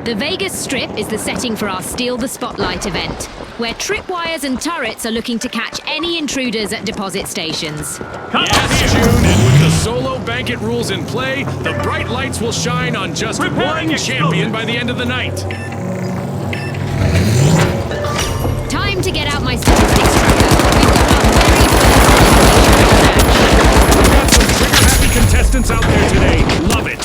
The Vegas Strip is the setting for our Steal the Spotlight event, where tripwires and turrets are looking to catch any intruders at deposit stations. Yes, June, and with the solo banquet rules in play, the bright lights will shine on just one champion by the end of the night. Time to get out my statistics tracker. We've got our very first We've got some trigger-happy contestants out there today. Love it.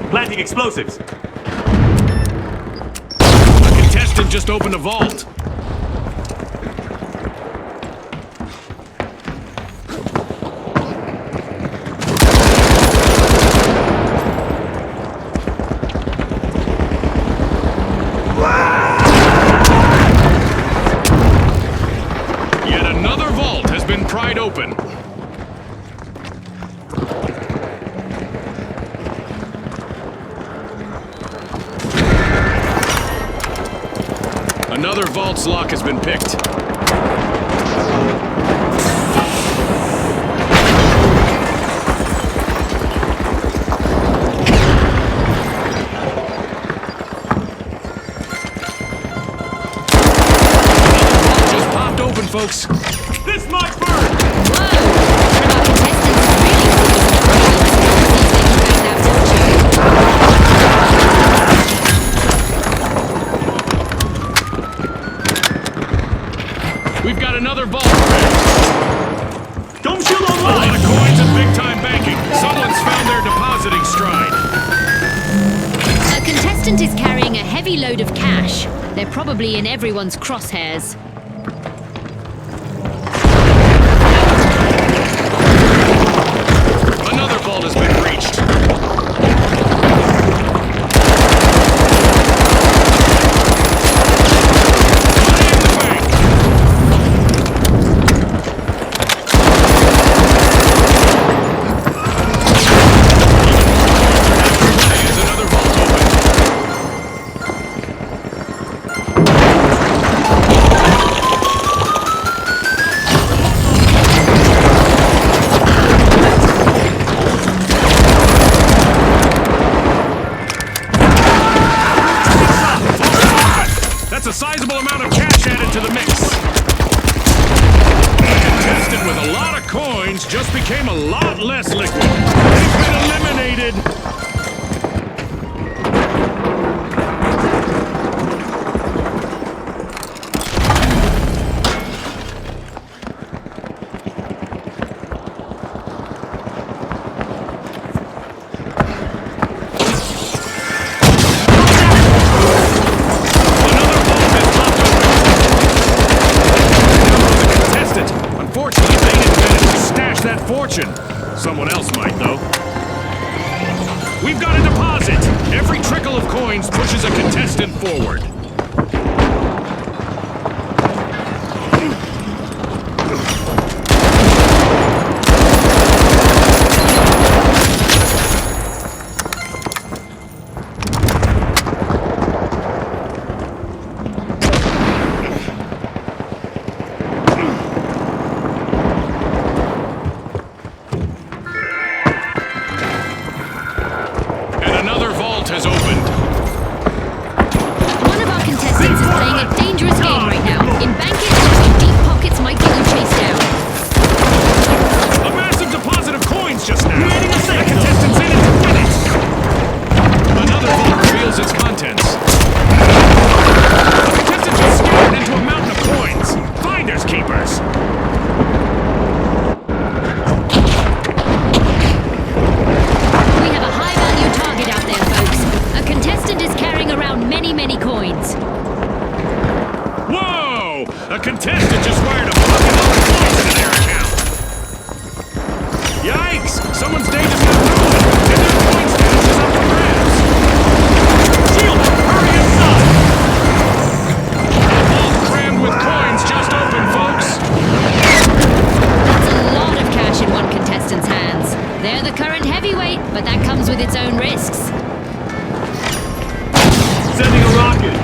Planting explosives. A contestant just opened a vault. Yet another vault has been pried open. Another vault's lock has been picked. Just popped open, folks. This might burn! We've got another vault. Don't shoot on A lot line! of coins and big-time banking. Someone's found their depositing stride. A contestant is carrying a heavy load of cash. They're probably in everyone's crosshairs. Another vault has been breached. That's a sizable amount of cash added to the mix. A contestant with a lot of coins just became a lot less liquid. They've been eliminated. Unfortunately, they didn't manage to stash that fortune. Someone else might, though. We've got a deposit. Every trickle of coins pushes a contestant forward. Has opened. One of that comes with its own risks. Sending a rocket.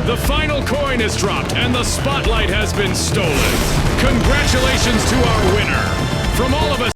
The final coin is dropped, and the spotlight has been stolen. Congratulations to our winner. From all of us